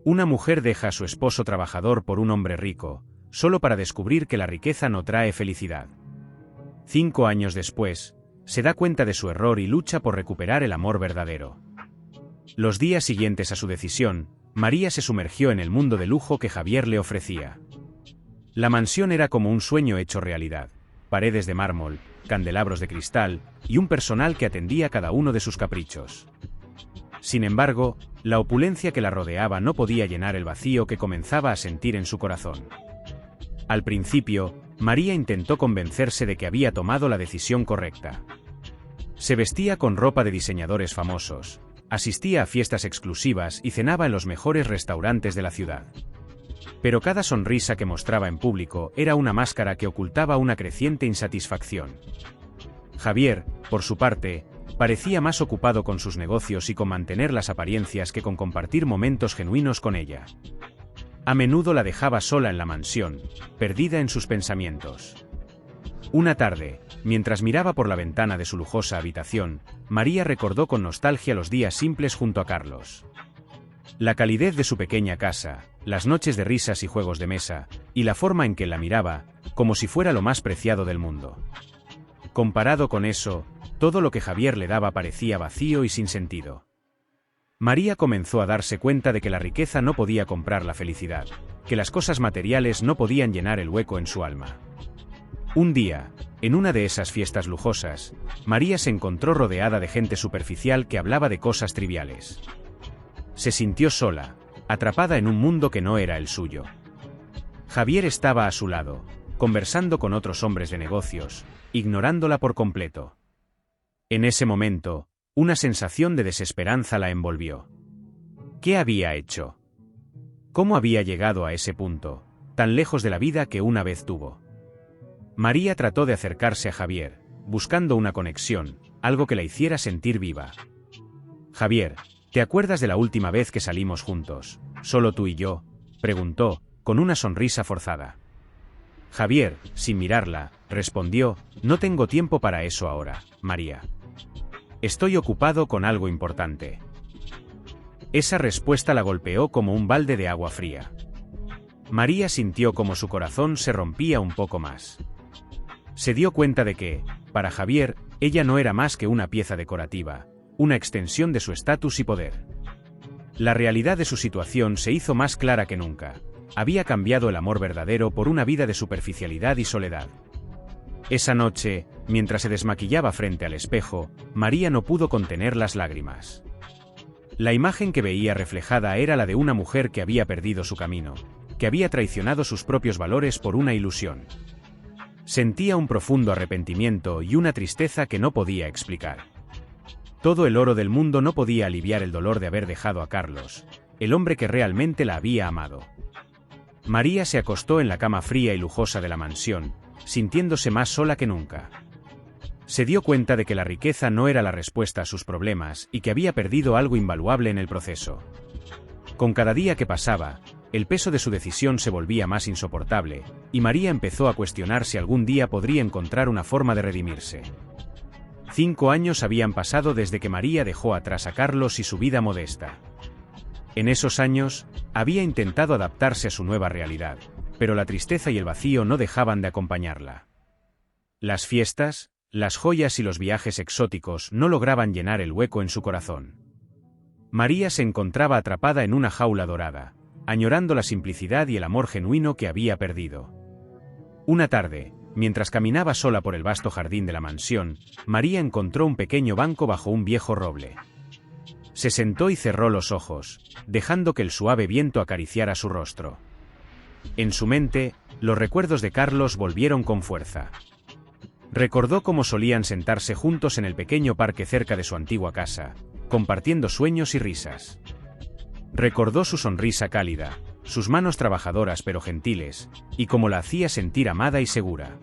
Una mujer deja a su esposo trabajador por un hombre rico, solo para descubrir que la riqueza no trae felicidad. 5 años después, se da cuenta de su error y lucha por recuperar el amor verdadero. Los días siguientes a su decisión, María se sumergió en el mundo de lujo que Javier le ofrecía. La mansión era como un sueño hecho realidad: paredes de mármol, candelabros de cristal y un personal que atendía cada uno de sus caprichos. Sin embargo, la opulencia que la rodeaba no podía llenar el vacío que comenzaba a sentir en su corazón. Al principio, María intentó convencerse de que había tomado la decisión correcta. Se vestía con ropa de diseñadores famosos, asistía a fiestas exclusivas y cenaba en los mejores restaurantes de la ciudad. Pero cada sonrisa que mostraba en público era una máscara que ocultaba una creciente insatisfacción. Javier, por su parte, parecía más ocupado con sus negocios y con mantener las apariencias que con compartir momentos genuinos con ella. A menudo la dejaba sola en la mansión, perdida en sus pensamientos. Una tarde, mientras miraba por la ventana de su lujosa habitación, María recordó con nostalgia los días simples junto a Carlos. La calidez de su pequeña casa, las noches de risas y juegos de mesa, y la forma en que la miraba, como si fuera lo más preciado del mundo. Comparado con eso, todo lo que Javier le daba parecía vacío y sin sentido. María comenzó a darse cuenta de que la riqueza no podía comprar la felicidad, que las cosas materiales no podían llenar el hueco en su alma. Un día, en una de esas fiestas lujosas, María se encontró rodeada de gente superficial que hablaba de cosas triviales. Se sintió sola, atrapada en un mundo que no era el suyo. Javier estaba a su lado, conversando con otros hombres de negocios, ignorándola por completo. En ese momento, una sensación de desesperanza la envolvió. ¿Qué había hecho? ¿Cómo había llegado a ese punto, tan lejos de la vida que una vez tuvo? María trató de acercarse a Javier, buscando una conexión, algo que la hiciera sentir viva. «Javier, ¿te acuerdas de la última vez que salimos juntos, solo tú y yo?», preguntó, con una sonrisa forzada. Javier, sin mirarla, respondió: «No tengo tiempo para eso ahora, María. Estoy ocupado con algo importante». Esa respuesta la golpeó como un balde de agua fría. María sintió como su corazón se rompía un poco más. Se dio cuenta de que, para Javier, ella no era más que una pieza decorativa, una extensión de su estatus y poder. La realidad de su situación se hizo más clara que nunca. Había cambiado el amor verdadero por una vida de superficialidad y soledad. Esa noche, mientras se desmaquillaba frente al espejo, María no pudo contener las lágrimas. La imagen que veía reflejada era la de una mujer que había perdido su camino, que había traicionado sus propios valores por una ilusión. Sentía un profundo arrepentimiento y una tristeza que no podía explicar. Todo el oro del mundo no podía aliviar el dolor de haber dejado a Carlos, el hombre que realmente la había amado. María se acostó en la cama fría y lujosa de la mansión, sintiéndose más sola que nunca. Se dio cuenta de que la riqueza no era la respuesta a sus problemas y que había perdido algo invaluable en el proceso. Con cada día que pasaba, el peso de su decisión se volvía más insoportable, y María empezó a cuestionar si algún día podría encontrar una forma de redimirse. 5 años habían pasado desde que María dejó atrás a Carlos y su vida modesta. En esos años, había intentado adaptarse a su nueva realidad, pero la tristeza y el vacío no dejaban de acompañarla. Las fiestas, las joyas y los viajes exóticos no lograban llenar el hueco en su corazón. María se encontraba atrapada en una jaula dorada, añorando la simplicidad y el amor genuino que había perdido. Una tarde, mientras caminaba sola por el vasto jardín de la mansión, María encontró un pequeño banco bajo un viejo roble. Se sentó y cerró los ojos, dejando que el suave viento acariciara su rostro. En su mente, los recuerdos de Carlos volvieron con fuerza. Recordó cómo solían sentarse juntos en el pequeño parque cerca de su antigua casa, compartiendo sueños y risas. Recordó su sonrisa cálida, sus manos trabajadoras pero gentiles, y cómo la hacía sentir amada y segura.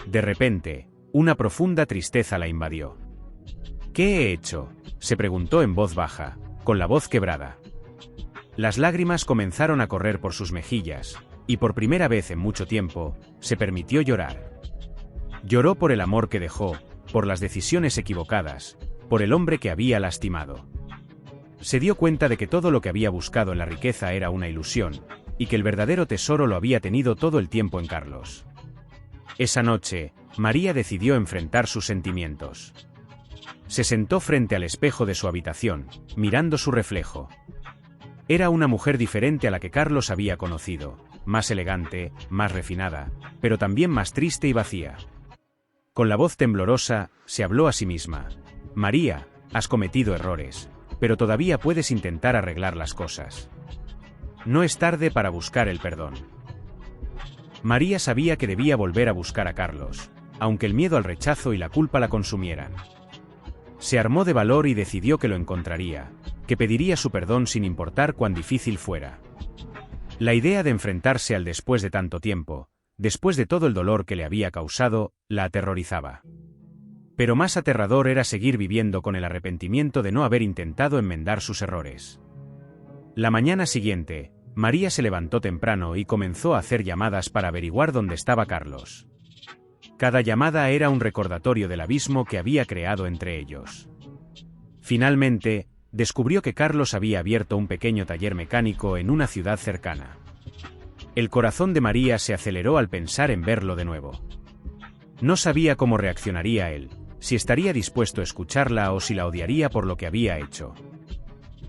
De repente, una profunda tristeza la invadió. «¿Qué he hecho?», se preguntó en voz baja, con la voz quebrada. Las lágrimas comenzaron a correr por sus mejillas, y por primera vez en mucho tiempo, se permitió llorar. Lloró por el amor que dejó, por las decisiones equivocadas, por el hombre que había lastimado. Se dio cuenta de que todo lo que había buscado en la riqueza era una ilusión, y que el verdadero tesoro lo había tenido todo el tiempo en Carlos. Esa noche, María decidió enfrentar sus sentimientos. Se sentó frente al espejo de su habitación, mirando su reflejo. Era una mujer diferente a la que Carlos había conocido, más elegante, más refinada, pero también más triste y vacía. Con la voz temblorosa, se habló a sí misma. María, has cometido errores, pero todavía puedes intentar arreglar las cosas. No es tarde para buscar el perdón. María sabía que debía volver a buscar a Carlos, aunque el miedo al rechazo y la culpa la consumieran. Se armó de valor y decidió que lo encontraría, que pediría su perdón sin importar cuán difícil fuera. La idea de enfrentarse al después de tanto tiempo, después de todo el dolor que le había causado, la aterrorizaba. Pero más aterrador era seguir viviendo con el arrepentimiento de no haber intentado enmendar sus errores. La mañana siguiente, María se levantó temprano y comenzó a hacer llamadas para averiguar dónde estaba Carlos. Cada llamada era un recordatorio del abismo que había creado entre ellos. Finalmente, descubrió que Carlos había abierto un pequeño taller mecánico en una ciudad cercana. El corazón de María se aceleró al pensar en verlo de nuevo. No sabía cómo reaccionaría él, si estaría dispuesto a escucharla o si la odiaría por lo que había hecho.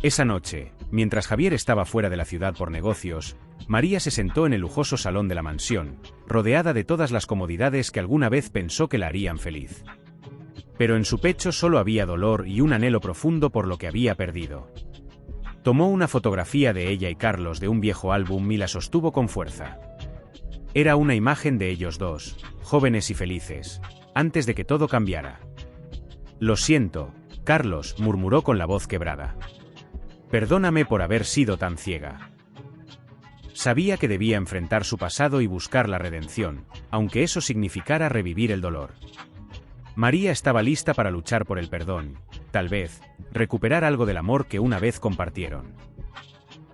Esa noche, mientras Javier estaba fuera de la ciudad por negocios, María se sentó en el lujoso salón de la mansión, rodeada de todas las comodidades que alguna vez pensó que la harían feliz. Pero en su pecho solo había dolor y un anhelo profundo por lo que había perdido. Tomó una fotografía de ella y Carlos de un viejo álbum y la sostuvo con fuerza. Era una imagen de ellos dos, jóvenes y felices, antes de que todo cambiara. Lo siento, Carlos, murmuró con la voz quebrada. Perdóname por haber sido tan ciega. Sabía que debía enfrentar su pasado y buscar la redención, aunque eso significara revivir el dolor. María estaba lista para luchar por el perdón, tal vez, recuperar algo del amor que una vez compartieron.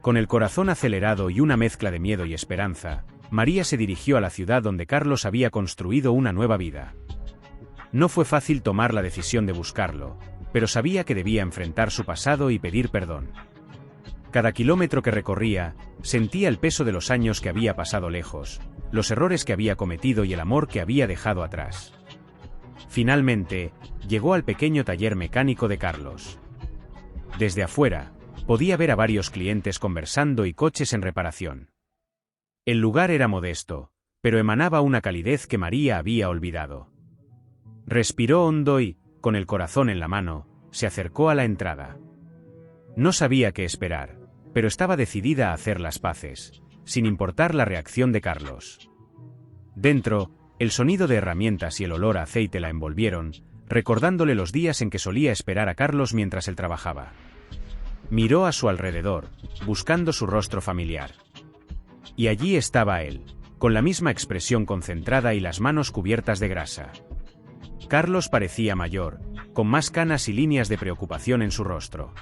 Con el corazón acelerado y una mezcla de miedo y esperanza, María se dirigió a la ciudad donde Carlos había construido una nueva vida. No fue fácil tomar la decisión de buscarlo, pero sabía que debía enfrentar su pasado y pedir perdón. Cada kilómetro que recorría, sentía el peso de los años que había pasado lejos, los errores que había cometido y el amor que había dejado atrás. Finalmente, llegó al pequeño taller mecánico de Carlos. Desde afuera, podía ver a varios clientes conversando y coches en reparación. El lugar era modesto, pero emanaba una calidez que María había olvidado. Respiró hondo y, con el corazón en la mano, se acercó a la entrada. No sabía qué esperar, pero estaba decidida a hacer las paces, sin importar la reacción de Carlos. Dentro, el sonido de herramientas y el olor a aceite la envolvieron, recordándole los días en que solía esperar a Carlos mientras él trabajaba. Miró a su alrededor, buscando su rostro familiar. Y allí estaba él, con la misma expresión concentrada y las manos cubiertas de grasa. Carlos parecía mayor, con más canas y líneas de preocupación en su rostro.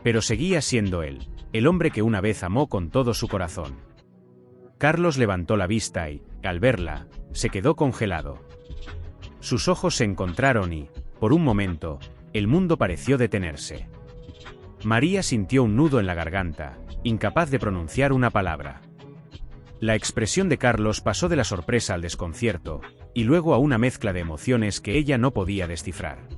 Pero seguía siendo él, el hombre que una vez amó con todo su corazón. Carlos levantó la vista y, al verla, se quedó congelado. Sus ojos se encontraron y, por un momento, el mundo pareció detenerse. María sintió un nudo en la garganta, incapaz de pronunciar una palabra. La expresión de Carlos pasó de la sorpresa al desconcierto, y luego a una mezcla de emociones que ella no podía descifrar.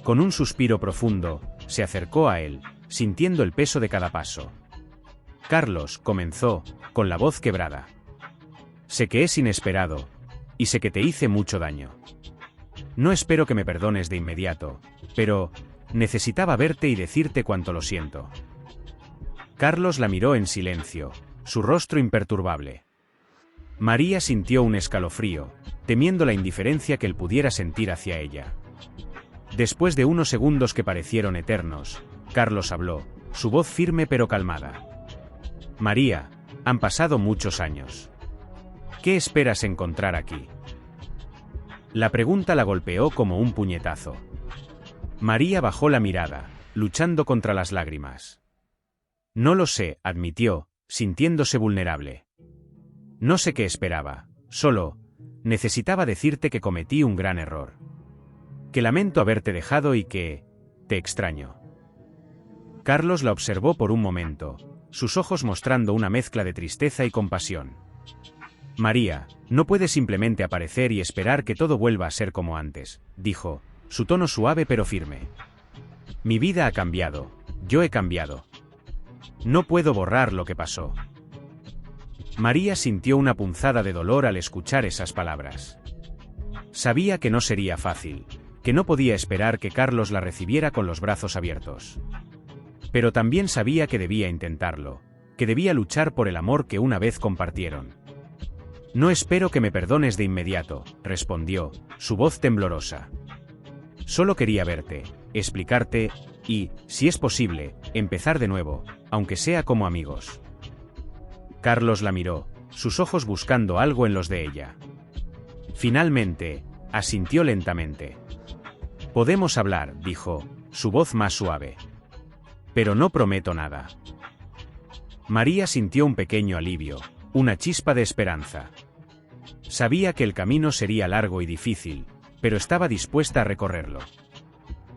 Con un suspiro profundo, se acercó a él, sintiendo el peso de cada paso. Carlos, comenzó, con la voz quebrada. Sé que es inesperado, y sé que te hice mucho daño. No espero que me perdones de inmediato, pero necesitaba verte y decirte cuánto lo siento. Carlos la miró en silencio, su rostro imperturbable. María sintió un escalofrío, temiendo la indiferencia que él pudiera sentir hacia ella. Después de unos segundos que parecieron eternos, Carlos habló, su voz firme pero calmada. María, han pasado muchos años. ¿Qué esperas encontrar aquí? La pregunta la golpeó como un puñetazo. María bajó la mirada, luchando contra las lágrimas. No lo sé, admitió, sintiéndose vulnerable. No sé qué esperaba, solo, necesitaba decirte que cometí un gran error. Que lamento haberte dejado y que, te extraño. Carlos la observó por un momento, sus ojos mostrando una mezcla de tristeza y compasión. María, no puede simplemente aparecer y esperar que todo vuelva a ser como antes, dijo, su tono suave pero firme. Mi vida ha cambiado, yo he cambiado. No puedo borrar lo que pasó. María sintió una punzada de dolor al escuchar esas palabras. Sabía que no sería fácil, que no podía esperar que Carlos la recibiera con los brazos abiertos. Pero también sabía que debía intentarlo, que debía luchar por el amor que una vez compartieron. No espero que me perdones de inmediato, respondió, su voz temblorosa. Solo quería verte, explicarte, y, si es posible, empezar de nuevo, aunque sea como amigos. Carlos la miró, sus ojos buscando algo en los de ella. Finalmente, asintió lentamente. Podemos hablar, dijo, su voz más suave. Pero no prometo nada. María sintió un pequeño alivio, una chispa de esperanza. Sabía que el camino sería largo y difícil, pero estaba dispuesta a recorrerlo.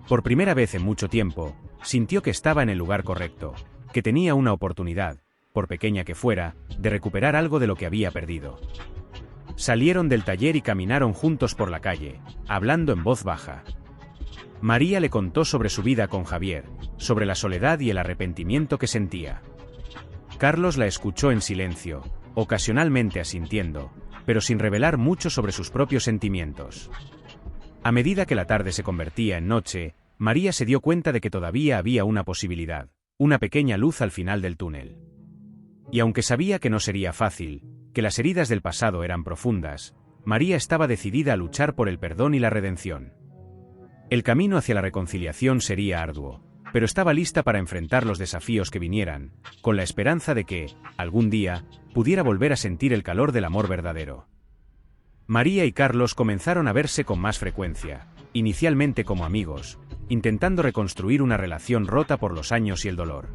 Por primera vez en mucho tiempo, sintió que estaba en el lugar correcto, que tenía una oportunidad, por pequeña que fuera, de recuperar algo de lo que había perdido. Salieron del taller y caminaron juntos por la calle, hablando en voz baja. María le contó sobre su vida con Javier, sobre la soledad y el arrepentimiento que sentía. Carlos la escuchó en silencio, ocasionalmente asintiendo, pero sin revelar mucho sobre sus propios sentimientos. A medida que la tarde se convertía en noche, María se dio cuenta de que todavía había una posibilidad, una pequeña luz al final del túnel. Y aunque sabía que no sería fácil, que las heridas del pasado eran profundas, María estaba decidida a luchar por el perdón y la redención. El camino hacia la reconciliación sería arduo, pero estaba lista para enfrentar los desafíos que vinieran, con la esperanza de que, algún día, pudiera volver a sentir el calor del amor verdadero. María y Carlos comenzaron a verse con más frecuencia, inicialmente como amigos, intentando reconstruir una relación rota por los años y el dolor.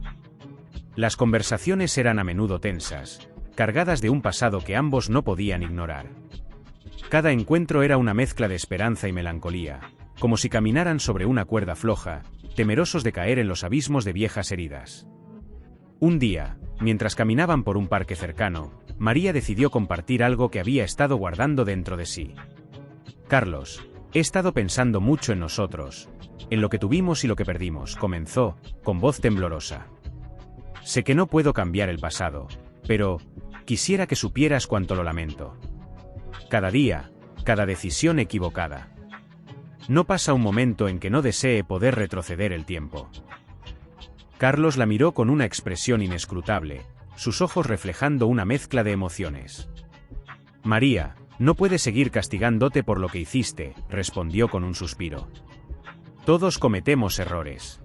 Las conversaciones eran a menudo tensas, cargadas de un pasado que ambos no podían ignorar. Cada encuentro era una mezcla de esperanza y melancolía, como si caminaran sobre una cuerda floja, temerosos de caer en los abismos de viejas heridas. Un día, mientras caminaban por un parque cercano, María decidió compartir algo que había estado guardando dentro de sí. Carlos, he estado pensando mucho en nosotros, en lo que tuvimos y lo que perdimos, comenzó, con voz temblorosa. Sé que no puedo cambiar el pasado, pero quisiera que supieras cuánto lo lamento. Cada día, cada decisión equivocada. No pasa un momento en que no desee poder retroceder el tiempo. Carlos la miró con una expresión inescrutable, sus ojos reflejando una mezcla de emociones. María, no puedes seguir castigándote por lo que hiciste, respondió con un suspiro. Todos cometemos errores.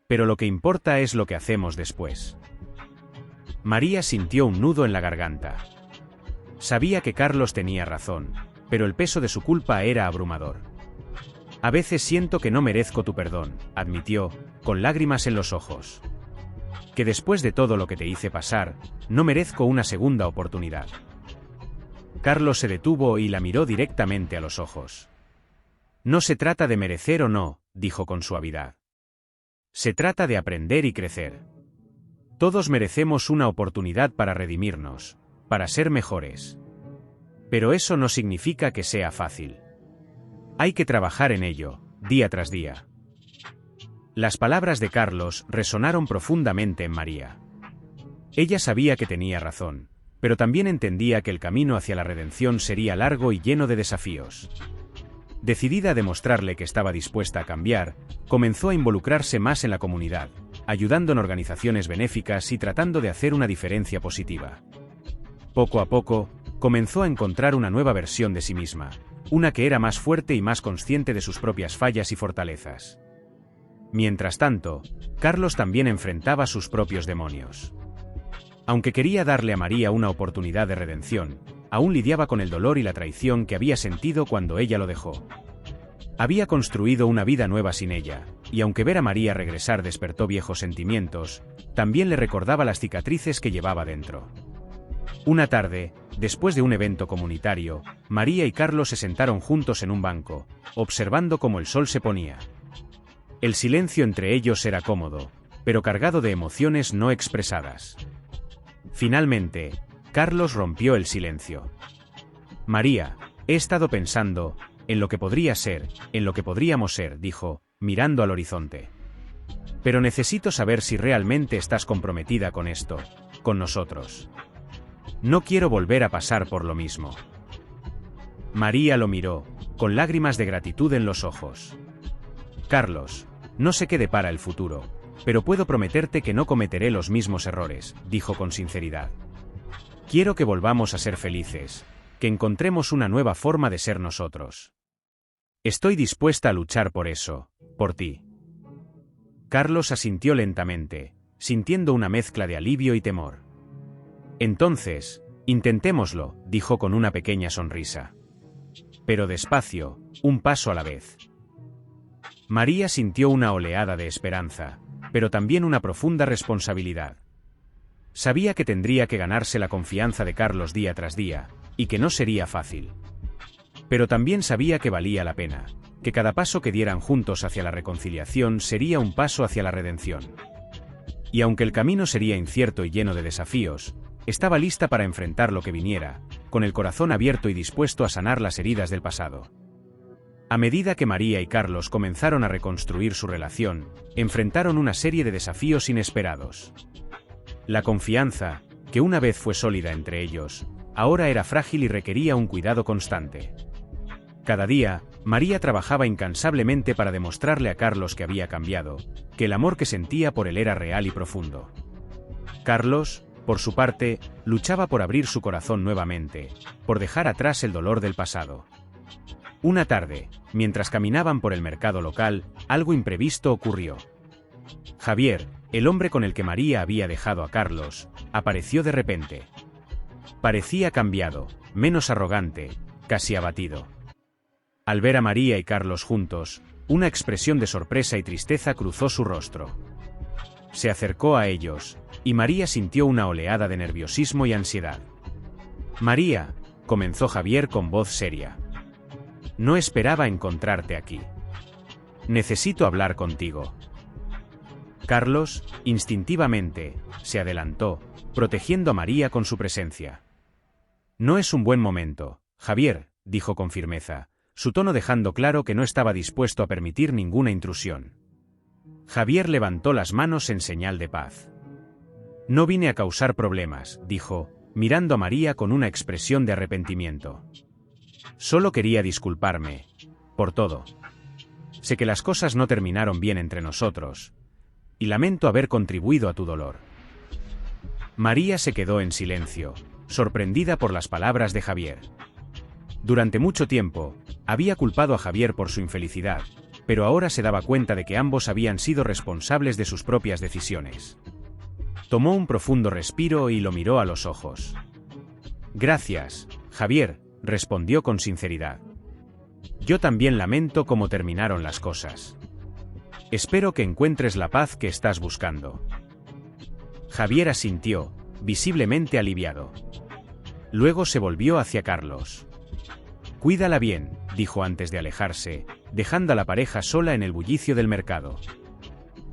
Pero lo que importa es lo que hacemos después. María sintió un nudo en la garganta. Sabía que Carlos tenía razón, pero el peso de su culpa era abrumador. A veces siento que no merezco tu perdón, admitió, con lágrimas en los ojos. Que después de todo lo que te hice pasar, no merezco una segunda oportunidad. Carlos se detuvo y la miró directamente a los ojos. No se trata de merecer o no, dijo con suavidad. Se trata de aprender y crecer. Todos merecemos una oportunidad para redimirnos, para ser mejores. Pero eso no significa que sea fácil. Hay que trabajar en ello, día tras día. Las palabras de Carlos resonaron profundamente en María. Ella sabía que tenía razón, pero también entendía que el camino hacia la redención sería largo y lleno de desafíos. Decidida a demostrarle que estaba dispuesta a cambiar, comenzó a involucrarse más en la comunidad, ayudando en organizaciones benéficas y tratando de hacer una diferencia positiva. Poco a poco, comenzó a encontrar una nueva versión de sí misma, una que era más fuerte y más consciente de sus propias fallas y fortalezas. Mientras tanto, Carlos también enfrentaba sus propios demonios. Aunque quería darle a María una oportunidad de redención, aún lidiaba con el dolor y la traición que había sentido cuando ella lo dejó. Había construido una vida nueva sin ella, y aunque ver a María regresar despertó viejos sentimientos, también le recordaba las cicatrices que llevaba dentro. Una tarde, después de un evento comunitario, María y Carlos se sentaron juntos en un banco, observando cómo el sol se ponía. El silencio entre ellos era cómodo, pero cargado de emociones no expresadas. Finalmente, Carlos rompió el silencio. María, he estado pensando en lo que podría ser, en lo que podríamos ser, dijo, mirando al horizonte. Pero necesito saber si realmente estás comprometida con esto, con nosotros. No quiero volver a pasar por lo mismo. María lo miró, con lágrimas de gratitud en los ojos. Carlos, no sé qué depara el futuro, pero puedo prometerte que no cometeré los mismos errores, dijo con sinceridad. Quiero que volvamos a ser felices, que encontremos una nueva forma de ser nosotros. Estoy dispuesta a luchar por eso, por ti. Carlos asintió lentamente, sintiendo una mezcla de alivio y temor. Entonces, intentémoslo, dijo con una pequeña sonrisa. Pero despacio, un paso a la vez. María sintió una oleada de esperanza, pero también una profunda responsabilidad. Sabía que tendría que ganarse la confianza de Carlos día tras día, y que no sería fácil. Pero también sabía que valía la pena, que cada paso que dieran juntos hacia la reconciliación sería un paso hacia la redención. Y aunque el camino sería incierto y lleno de desafíos, estaba lista para enfrentar lo que viniera, con el corazón abierto y dispuesto a sanar las heridas del pasado. A medida que María y Carlos comenzaron a reconstruir su relación, enfrentaron una serie de desafíos inesperados. La confianza, que una vez fue sólida entre ellos, ahora era frágil y requería un cuidado constante. Cada día, María trabajaba incansablemente para demostrarle a Carlos que había cambiado, que el amor que sentía por él era real y profundo. Carlos, por su parte, luchaba por abrir su corazón nuevamente, por dejar atrás el dolor del pasado. Una tarde, mientras caminaban por el mercado local, algo imprevisto ocurrió. Javier, el hombre con el que María había dejado a Carlos, apareció de repente. Parecía cambiado, menos arrogante, casi abatido. Al ver a María y Carlos juntos, una expresión de sorpresa y tristeza cruzó su rostro. Se acercó a ellos, y María sintió una oleada de nerviosismo y ansiedad. María, comenzó Javier con voz seria. No esperaba encontrarte aquí. Necesito hablar contigo. Carlos, instintivamente, se adelantó, protegiendo a María con su presencia. No es un buen momento, Javier, dijo con firmeza, su tono dejando claro que no estaba dispuesto a permitir ninguna intrusión. Javier levantó las manos en señal de paz. No vine a causar problemas, dijo, mirando a María con una expresión de arrepentimiento. Solo quería disculparme, por todo. Sé que las cosas no terminaron bien entre nosotros, y lamento haber contribuido a tu dolor. María se quedó en silencio, sorprendida por las palabras de Javier. Durante mucho tiempo, había culpado a Javier por su infelicidad, pero ahora se daba cuenta de que ambos habían sido responsables de sus propias decisiones. Tomó un profundo respiro y lo miró a los ojos. Gracias, Javier, respondió con sinceridad. Yo también lamento cómo terminaron las cosas. Espero que encuentres la paz que estás buscando. Javier asintió, visiblemente aliviado. Luego se volvió hacia Carlos. Cuídala bien, dijo antes de alejarse, dejando a la pareja sola en el bullicio del mercado.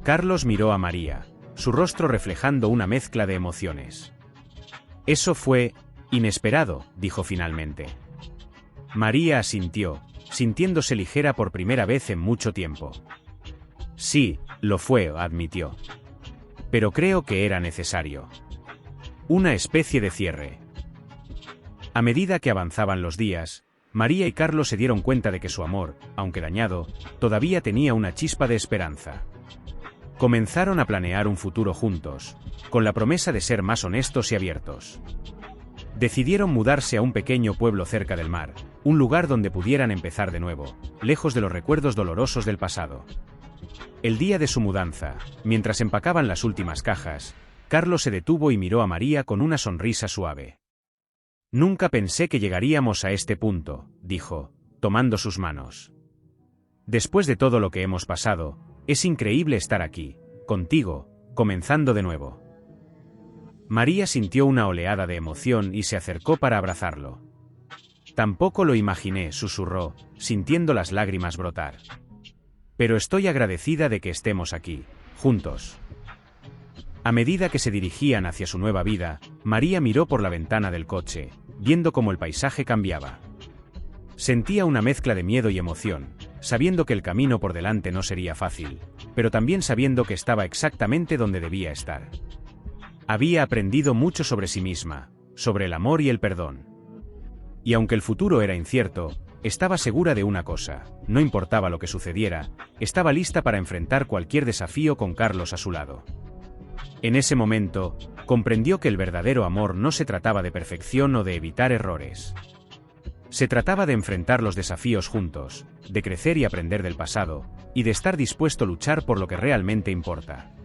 Carlos miró a María, su rostro reflejando una mezcla de emociones. Eso fue inesperado, dijo finalmente. María asintió, sintiéndose ligera por primera vez en mucho tiempo. Sí, lo fue, admitió. Pero creo que era necesario. Una especie de cierre. A medida que avanzaban los días, María y Carlos se dieron cuenta de que su amor, aunque dañado, todavía tenía una chispa de esperanza. Comenzaron a planear un futuro juntos, con la promesa de ser más honestos y abiertos. Decidieron mudarse a un pequeño pueblo cerca del mar, un lugar donde pudieran empezar de nuevo, lejos de los recuerdos dolorosos del pasado. El día de su mudanza, mientras empacaban las últimas cajas, Carlos se detuvo y miró a María con una sonrisa suave. Nunca pensé que llegaríamos a este punto, dijo, tomando sus manos. Después de todo lo que hemos pasado, es increíble estar aquí, contigo, comenzando de nuevo. María sintió una oleada de emoción y se acercó para abrazarlo. Tampoco lo imaginé, susurró, sintiendo las lágrimas brotar. Pero estoy agradecida de que estemos aquí, juntos. A medida que se dirigían hacia su nueva vida, María miró por la ventana del coche, viendo cómo el paisaje cambiaba. Sentía una mezcla de miedo y emoción, sabiendo que el camino por delante no sería fácil, pero también sabiendo que estaba exactamente donde debía estar. Había aprendido mucho sobre sí misma, sobre el amor y el perdón. Y aunque el futuro era incierto, estaba segura de una cosa: no importaba lo que sucediera, estaba lista para enfrentar cualquier desafío con Carlos a su lado. En ese momento, comprendió que el verdadero amor no se trataba de perfección o de evitar errores. Se trataba de enfrentar los desafíos juntos, de crecer y aprender del pasado, y de estar dispuesto a luchar por lo que realmente importa.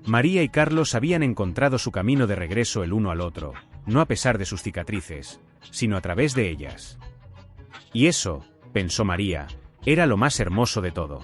María y Carlos habían encontrado su camino de regreso el uno al otro, no a pesar de sus cicatrices, sino a través de ellas. Y eso, pensó María, era lo más hermoso de todo.